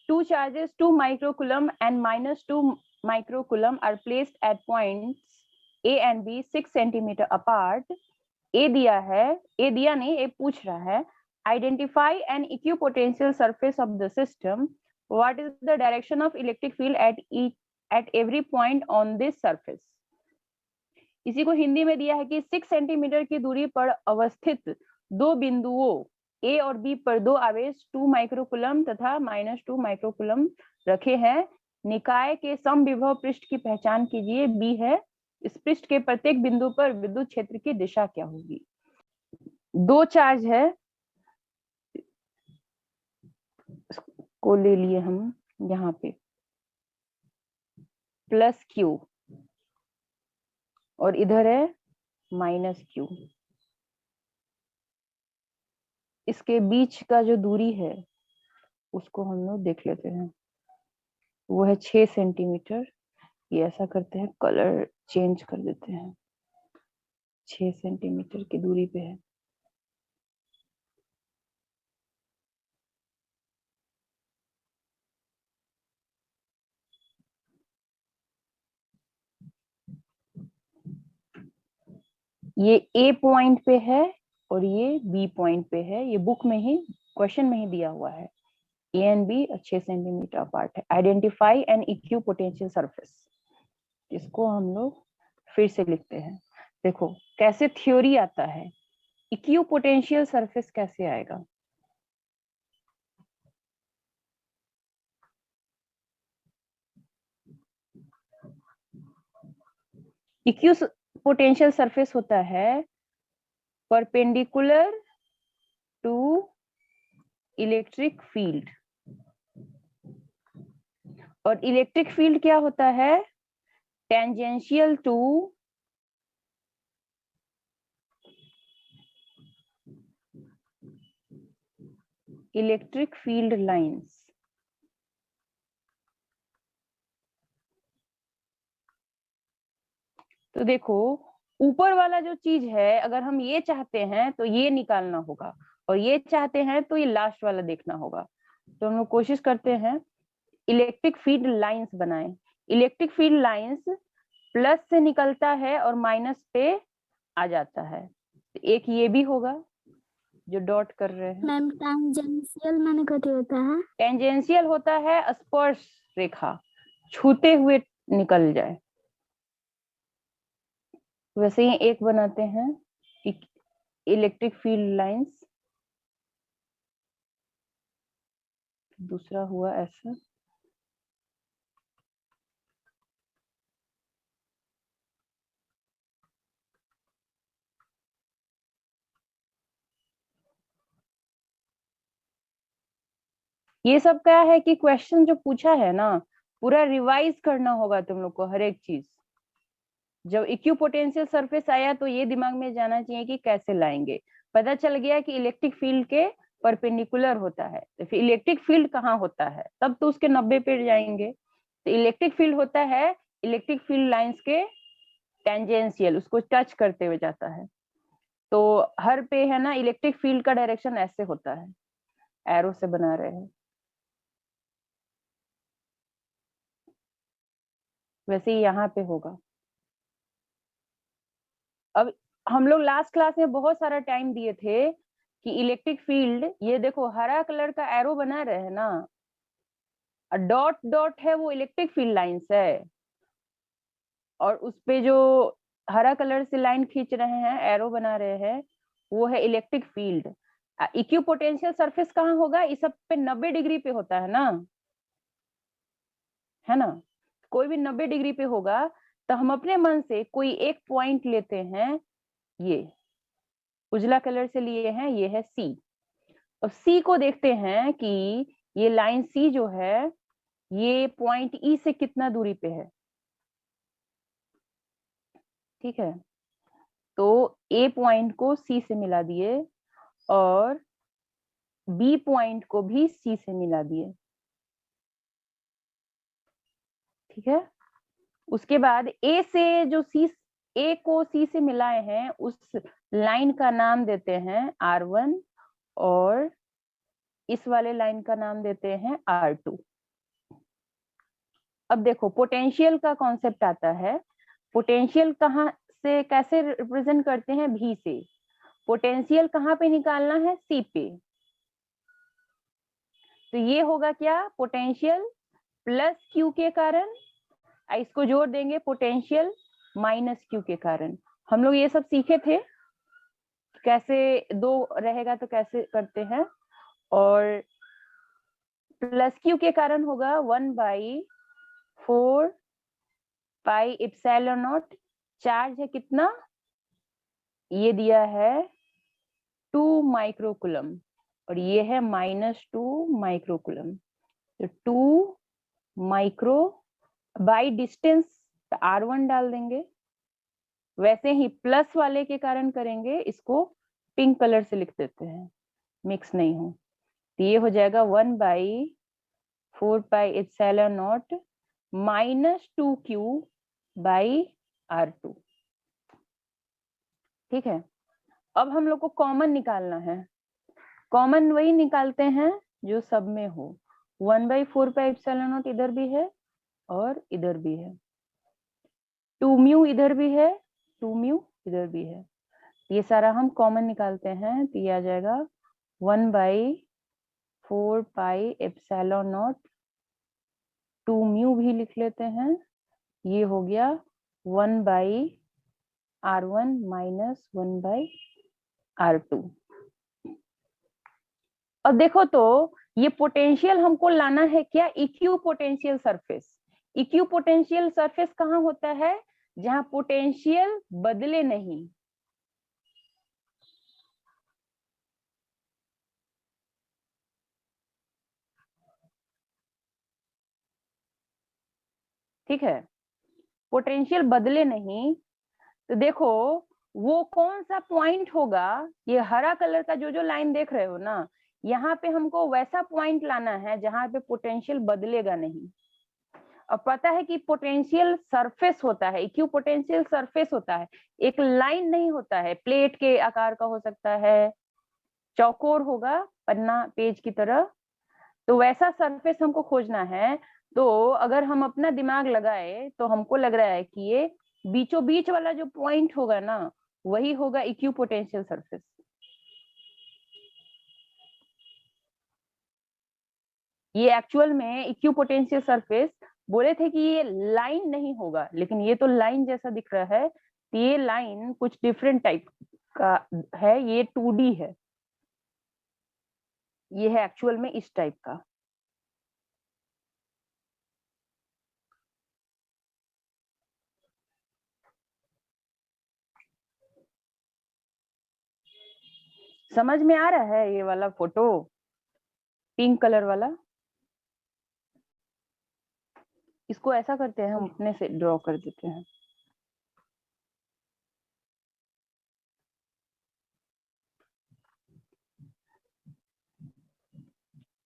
two charges 2 microcoulomb and -2 microcoulomb are placed at points A and B 6 centimeter apart. A दिया है, A दिया नहीं, A पूछ रहा है, identify an equipotential surface of the system. What is the direction of electric field at every point on this surface? इसी को हिंदी में दिया है कि 6 सेंटीमीटर की दूरी पर अवस्थित दो बिंदुओं ए और बी पर दो आवेश 2 माइक्रोकुलम तथा -2 माइक्रोकुलम रखे हैं। निकाय के समविभव पृष्ठ की पहचान कीजिए। बी है, इस पृष्ठ के प्रत्येक बिंदु पर विद्युत क्षेत्र की दिशा क्या होगी। दो चार्ज है को ले लिए हम यहाँ पे +Q और इधर है -Q। इसके बीच का जो दूरी है उसको हम लोग देख लेते हैं, वो है 6 सेंटीमीटर। ये ऐसा करते हैं, कलर चेंज कर देते हैं, 6 सेंटीमीटर की दूरी पे है। ये ए पॉइंट पे है और ये बी पॉइंट पे है। ये बुक में ही, क्वेश्चन में ही दिया हुआ है। A and B 6 centimetre apart है। आइडेंटिफाई एन इक्विपोटेंशियल सरफेस, इसको हम लोग फिर से लिखते हैं। देखो कैसे थ्योरी आता है, इक्विपोटेंशियल सरफेस कैसे आएगा। इक्विपोटेंशियल सरफेस होता है परपेंडिकुलर टू इलेक्ट्रिक फील्ड, और इलेक्ट्रिक फील्ड क्या होता है, tangential to electric field lines. तो देखो ऊपर वाला जो चीज है, अगर हम ये चाहते हैं तो ये निकालना होगा, और ये चाहते हैं तो ये लास्ट वाला देखना होगा। तो हम लोग कोशिश करते हैं इलेक्ट्रिक फील्ड लाइंस बनाएं। इलेक्ट्रिक फील्ड लाइंस प्लस से निकलता है और माइनस पे आ जाता है। तो एक ये भी होगा जो डॉट कर रहे हैं। मैम टेंजेंशियल माने कथी होता है? टेंजेंशियल होता है स्पर्श रेखा, छूते हुए निकल जाए। वैसे ही एक बनाते हैं इलेक्ट्रिक फील्ड लाइंस, दूसरा हुआ ऐसा। ये सब क्या है कि क्वेश्चन जो पूछा है ना, पूरा रिवाइज करना होगा तुम लोग को हर एक चीज। जब इक्विपोटेंशियल सरफेस आया तो ये दिमाग में जाना चाहिए कि कैसे लाएंगे। पता चल गया कि इलेक्ट्रिक फील्ड के परपेंडिकुलर होता है, तो फिर इलेक्ट्रिक फील्ड कहाँ होता है, तब तो उसके 90 पे जाएंगे। तो इलेक्ट्रिक फील्ड होता है इलेक्ट्रिक फील्ड लाइंस के टेंजेंशियल, उसको टच करते हुए जाता है। तो हर पे है ना इलेक्ट्रिक फील्ड का डायरेक्शन ऐसे होता है, एरो से बना रहे हैं। वैसे ही यहाँ पे होगा। अब हम लोग लास्ट क्लास में बहुत सारा टाइम दिए थे कि इलेक्ट्रिक फील्ड, ये देखो हरा कलर का एरो बना रहे हैं ना, डॉट डॉट है वो इलेक्ट्रिक फील्ड लाइंस है, और उसपे जो हरा कलर से लाइन खींच रहे हैं, एरो बना रहे हैं, वो है इलेक्ट्रिक फील्ड। इक्विपोटेंशियल सरफेस कहाँ होगा, इस सब पे 90 डिग्री पे होता है ना, है ना। कोई भी 90 डिग्री पे होगा तो हम अपने मन से कोई एक पॉइंट लेते हैं, ये उजला कलर से लिए हैं, ये है सी। और सी को देखते हैं कि ये लाइन सी जो है ये पॉइंट ई से कितना दूरी पे है। ठीक है, तो ए पॉइंट को सी से मिला दिए और बी पॉइंट को भी सी से मिला दिए। ठीक है, उसके बाद ए से जो सी, ए को सी से मिलाए हैं, उस लाइन का नाम देते हैं R1 और इस वाले लाइन का नाम देते हैं R2। अब देखो पोटेंशियल का कॉन्सेप्ट आता है। पोटेंशियल कहाँ से कैसे रिप्रेजेंट करते हैं? भी से। पोटेंशियल कहाँ पे निकालना है? सी पे। तो ये होगा क्या? पोटेंशियल प्लस क्यू के कारण, इसको जोड़ देंगे पोटेंशियल माइनस क्यू के कारण। हम लोग ये सब सीखे थे कैसे दो रहेगा तो कैसे करते हैं। और प्लस क्यू के कारण होगा 1/4 पाई एप्सिलॉन नॉट। चार्ज है कितना? ये दिया है 2 माइक्रोकुलम और ये है -2 माइक्रोकुलम। तो 2 माइक्रो बाई डिस्टेंस R1 डाल देंगे। वैसे ही प्लस वाले के कारण करेंगे, इसको पिंक कलर से लिख देते हैं, मिक्स नहीं हो। तो ये हो जाएगा 1/4 pi epsilon not -2Q by R2। ठीक है। अब हम लोग को कॉमन निकालना है। कॉमन वही निकालते हैं जो सब में हो। 1/4 पाई एप्सिलॉन नॉट इधर भी है और इधर भी है। 2 म्यू इधर भी है, 2 म्यू इधर भी है। ये सारा हम कॉमन निकालते हैं तो ये आ जाएगा 1/4 पाई एप्सिलॉन नॉट, 2 म्यू भी लिख लेते हैं। ये हो गया 1/R1 माइनस 1/R2। अब देखो तो ये पोटेंशियल हमको लाना है क्या? इक्यू पोटेंशियल सरफेस। इक्यू पोटेंशियल सरफेस कहाँ होता है? जहां पोटेंशियल बदले नहीं। ठीक है, पोटेंशियल बदले नहीं। तो देखो वो कौन सा पॉइंट होगा? ये हरा कलर का जो जो लाइन देख रहे हो ना, यहाँ पे हमको वैसा पॉइंट लाना है जहां पे पोटेंशियल बदलेगा नहीं। अब पता है कि पोटेंशियल सरफेस होता है, इक्यू पोटेंशियल सरफेस होता है, एक लाइन नहीं होता है। प्लेट के आकार का हो सकता है, चौकोर होगा, पन्ना पेज की तरह। तो वैसा सरफेस हमको खोजना है। तो अगर हम अपना दिमाग लगाए तो हमको लग रहा है कि ये बीचों बीच वाला जो पॉइंट होगा ना, वही होगा इक्यू पोटेंशियल सरफेस। ये एक्चुअल में इक्यू पोटेंशियल सरफेस बोले थे कि ये लाइन नहीं होगा, लेकिन ये तो लाइन जैसा दिख रहा है। तो ये लाइन कुछ डिफरेंट टाइप का है, ये 2D है। ये है एक्चुअल में इस टाइप का। समझ में आ रहा है ये वाला फोटो, पिंक कलर वाला? इसको ऐसा करते हैं, हम अपने से ड्रॉ कर देते हैं।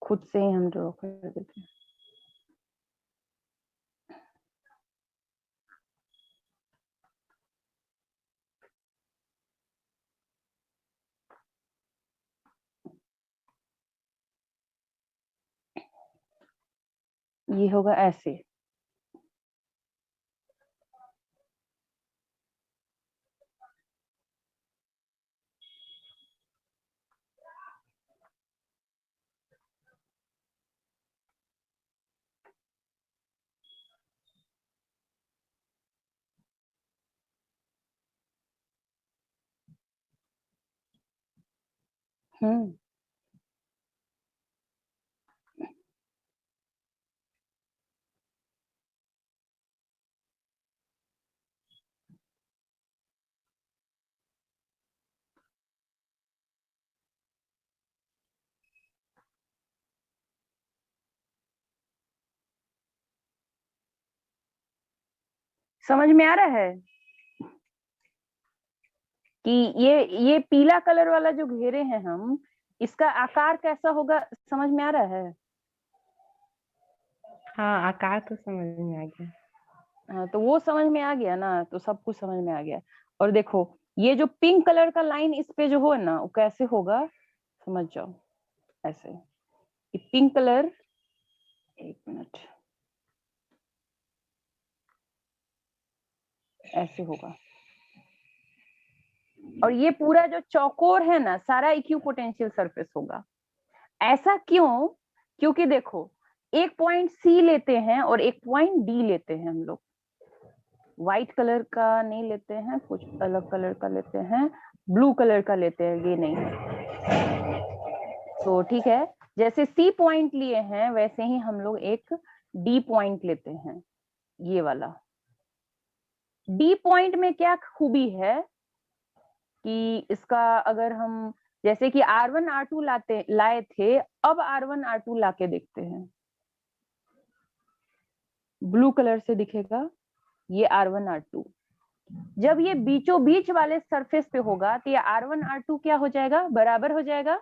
खुद से ही हम ड्रॉ कर देते हैं। ये होगा ऐसे। हम्म, समझ में आ रहा है कि ये पीला कलर वाला जो घेरे हैं हम, इसका आकार कैसा होगा? समझ में आ रहा है? हाँ, आकार तो समझ में आ गया। हाँ, तो वो समझ में आ गया ना, तो सब कुछ समझ में आ गया। और देखो ये जो पिंक कलर का लाइन इस पे जो हो ना, वो कैसे होगा समझ जाओ। ऐसे पिंक कलर, एक मिनट, ऐसे होगा। और ये पूरा जो चौकोर है ना, सारा इक्विपोटेंशियल सरफेस होगा। ऐसा क्यों? क्योंकि देखो, एक पॉइंट सी लेते हैं और एक पॉइंट डी लेते हैं हम लोग। व्हाइट कलर का नहीं लेते हैं, कुछ अलग कलर का लेते हैं, ब्लू कलर का लेते हैं, ये नहीं है। तो ठीक है, जैसे सी पॉइंट लिए हैं वैसे ही हम लोग एक डी पॉइंट लेते हैं, ये वाला। डी पॉइंट में क्या खूबी है कि इसका अगर हम जैसे कि R1 R2 लाए थे, अब R1 R2 लाके देखते हैं। ब्लू कलर से दिखेगा ये R1 R2। जब ये बीचों बीच वाले सरफेस पे होगा तो ये R1 R2 क्या हो जाएगा? बराबर हो जाएगा।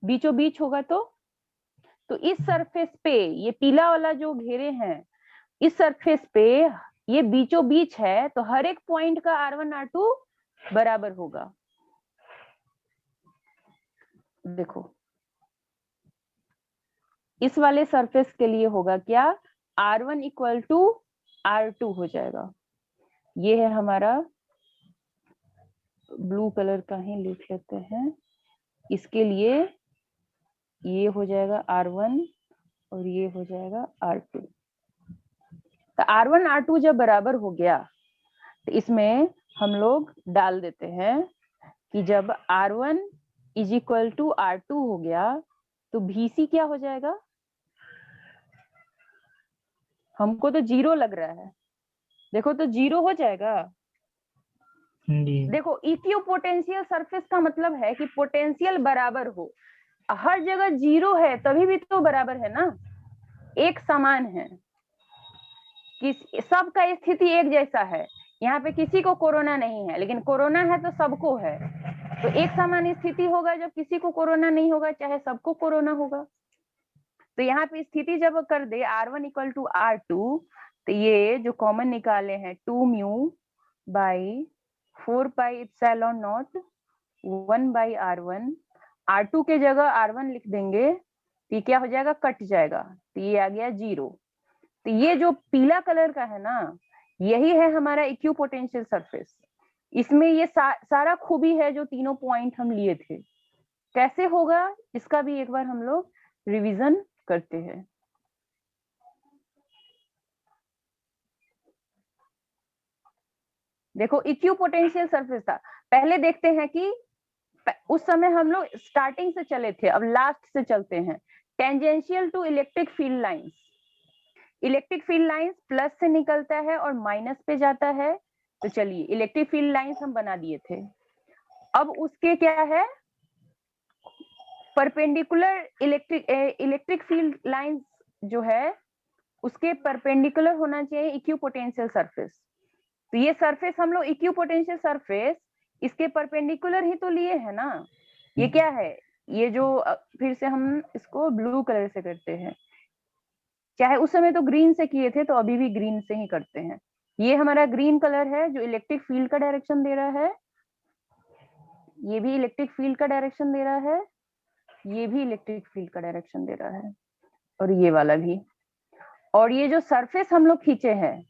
बीचों बीच होगा तो इस सरफेस पे ये पीला वाला जो घेरे हैं, इस सरफेस पे ये बीचों बीच है, तो हर एक पॉइंट का R1 R2 बराबर होगा। देखो, इस वाले सरफेस के लिए होगा क्या? R1 इक्वल टू R2 हो जाएगा। ये है हमारा, ब्लू कलर का ही लिख लेते हैं। इसके लिए ये हो जाएगा R1 और ये हो जाएगा R2। तो R1 R2 जब बराबर हो गया तो इसमें हम लोग डाल देते हैं कि जब R1 is equal to R2 हो गया तो VC क्या हो जाएगा? हमको तो 0 लग रहा है, देखो तो 0 हो जाएगा। देखो, इक्विपोटेंशियल सरफेस का मतलब है कि पोटेंशियल बराबर हो। हर जगह 0 है तभी भी तो बराबर है ना, एक समान है, कि सबका स्थिति एक जैसा है। यहाँ पे किसी को कोरोना नहीं है, लेकिन कोरोना है तो सबको है, तो एक समान स्थिति होगा। जब किसी को कोरोना नहीं होगा, चाहे सबको कोरोना होगा। तो यहाँ पे स्थिति जब कर दे R1 इक्वल टू R2, तो ये जो कॉमन निकाले हैं 2 mu by 4 pi epsilon not 1 by R1, R2 के जगह R1 लिख देंगे तो ये क्या हो जाएगा? कट जाएगा, तो ये आ गया 0। तो ये जो पीला कलर का है ना, यही है हमारा इक्विपोटेंशियल सरफेस। इसमें ये सारा खूबी है जो तीनों पॉइंट हम लिए थे। कैसे होगा इसका भी एक बार हम लोग रिवीजन करते हैं। देखो, इक्विपोटेंशियल सरफेस था, पहले देखते हैं कि उस समय हम लोग स्टार्टिंग से चले थे, अब लास्ट से चलते हैं। Tangential to electric field lines, electric field lines plus से निकलता है और माइनस पे जाता है। तो चलिए, इलेक्ट्रिक फील्ड लाइंस हम बना दिए थे। अब उसके क्या है? परपेंडिकुलर इलेक्ट्रिक फील्ड लाइंस जो है उसके परपेंडिकुलर होना चाहिए इक्विपोटेंशियल सरफेस। तो ये सरफेस हम लोग इक्विपोटेंशियल सरफेस, इसके परपेंडिकुलर ही तो लिए है ना। ये क्या है? ये जो फिर से हम इसको ब्लू कलर से करते हैं, चाहे उस समय तो ग्रीन से किए थे तो अभी भी ग्रीन से ही करते हैं। ये हमारा ग्रीन कलर है जो इलेक्ट्रिक फील्ड का डायरेक्शन दे रहा है, ये भी इलेक्ट्रिक फील्ड का डायरेक्शन दे रहा है, ये भी इलेक्ट्रिक फील्ड का डायरेक्शन दे रहा है, और ये वाला भी। और ये जो सरफेस हम लोग खींचे हैं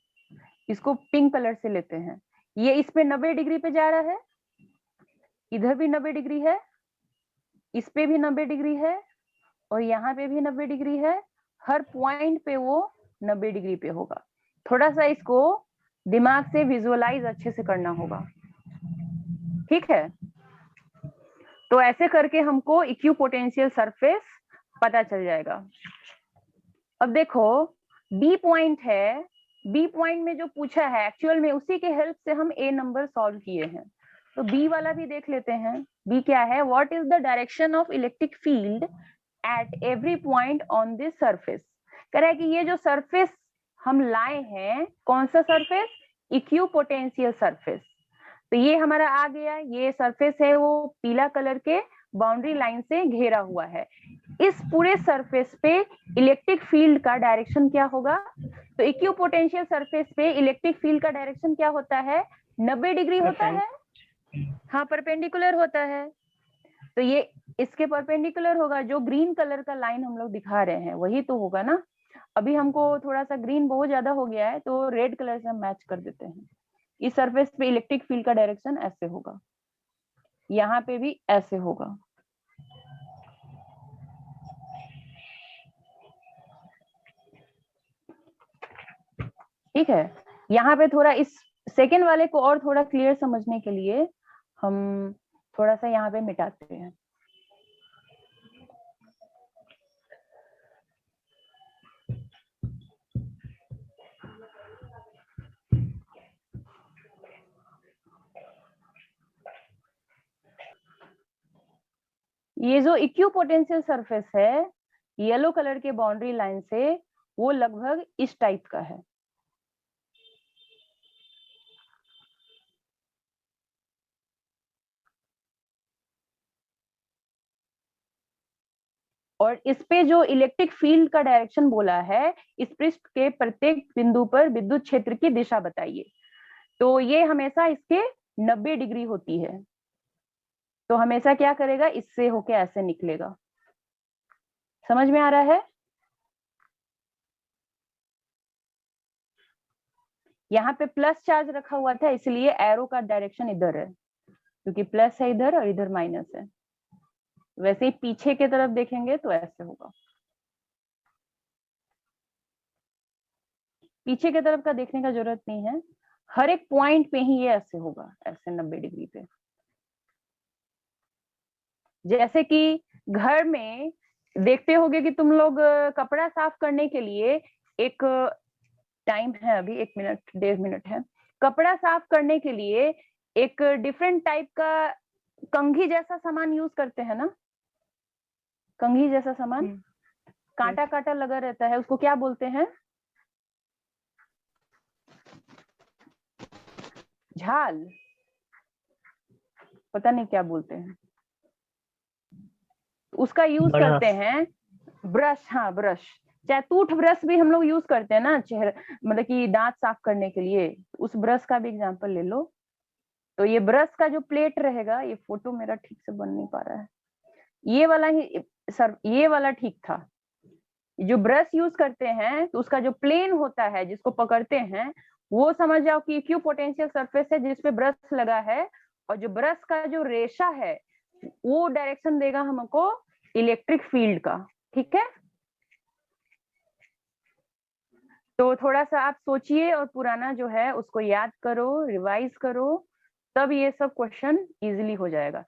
इसको पिंक कलर से लेते हैं। ये इस पे 90 डिग्री पे जा रहा है, इधर भी 90 डिग्री है, इस पे भी 90 डिग्री है, और यहाँ पे भी 90 डिग्री है। हर पॉइंट पे वो 90 डिग्री पे होगा। थोड़ा सा इसको दिमाग से विजुअलाइज अच्छे से करना होगा, ठीक है? तो ऐसे करके हमको इक्विपोटेंशियल सरफेस पता चल जाएगा। अब देखो, बी पॉइंट है, बी पॉइंट में जो पूछा है एक्चुअल में उसी के हेल्प से हम ए नंबर सॉल्व किए हैं। तो बी वाला भी देख लेते हैं। बी क्या है? What is the direction of electric field at every point on this surface. कह रहा है कि ये जो सरफेस हम लाए हैं, कौन सा सरफेस? Equipotential surface. तो ये हमारा आ गया, ये सरफेस है वो पीला कलर के बाउंड्री लाइन से घेरा हुआ है। इस पूरे सरफेस पे इलेक्ट्रिक फील्ड का डायरेक्शन क्या होगा? तो इक्विपोटेंशियल सरफेस पे इलेक्ट्रिक फील्ड का डायरेक्शन क्या होता है? 90 डिग्री होता है। हाँ, परपेंडिकुलर होता है। तो ये इसके परपेंडिकुलर होगा। जो ग्रीन कलर का लाइन हम लोग दिखा रहे हैं वही तो होगा ना। अभी हमको थोड़ा सा ग्रीन बहुत ज्यादा हो गया है तो रेड कलर से हम मैच कर देते हैं। इस सरफेस पे इलेक्ट्रिक फील्ड का डायरेक्शन ऐसे होगा, यहाँ पे भी ऐसे होगा। ठीक है, यहाँ पे थोड़ा इस सेकेंड वाले को और थोड़ा क्लियर समझने के लिए हम थोड़ा सा यहाँ पे मिटाते हैं। ये जो इक्विपोटेंशियल सरफेस है येलो कलर के बाउंड्री लाइन से, वो लगभग इस टाइप का है। और इस पे जो इलेक्ट्रिक फील्ड का डायरेक्शन बोला है, इस पृष्ठ के प्रत्येक बिंदु पर विद्युत क्षेत्र की दिशा बताइए। तो ये हमेशा इसके 90 डिग्री होती है, तो हमेशा क्या करेगा, इससे होके ऐसे निकलेगा। समझ में आ रहा है? यहाँ पे प्लस चार्ज रखा हुआ था, इसलिए एरो का डायरेक्शन इधर है, क्योंकि प्लस है इधर और इधर माइनस है। वैसे ही पीछे की तरफ देखेंगे तो ऐसे होगा। पीछे की तरफ का देखने का जरूरत नहीं है, हर एक पॉइंट पे ही ये ऐसे होगा, ऐसे 90 डिग्री पे। जैसे कि घर में देखते होगे कि तुम लोग कपड़ा साफ करने के लिए एक टाइम है, अभी 1 मिनट 1.5 मिनट है, कपड़ा साफ करने के लिए एक डिफरेंट टाइप का कंघी जैसा सामान यूज करते हैं ना, कंघी जैसा सामान, कांटा कांटा लगा रहता है, उसको क्या बोलते हैं? झाल, पता नहीं क्या बोलते हैं। उसका यूज करते हैं ब्रश, हाँ ब्रश, चाहे टूथ ब्रश भी हम लोग यूज करते हैं ना चेहरे, मतलब कि दांत साफ करने के लिए, उस ब्रश का भी एग्जांपल ले लो। तो ये ब्रश का जो प्लेट रहेगा, ये फोटो मेरा ठीक से बन नहीं पा रहा है, ये वाला ही सर, ये वाला ठीक था। जो ब्रश यूज करते हैं तो उसका जो प्लेन होता है जिसको पकड़ते हैं, वो समझ जाओ कि इक्विपोटेंशियल सरफेस है जिसपे ब्रश लगा है, और जो ब्रश का जो रेशा है वो डायरेक्शन देगा हमको इलेक्ट्रिक फील्ड का। ठीक है, तो थोड़ा सा आप सोचिए और पुराना जो है उसको याद करो, रिवाइज करो, तब ये सब क्वेश्चन इजीली हो जाएगा।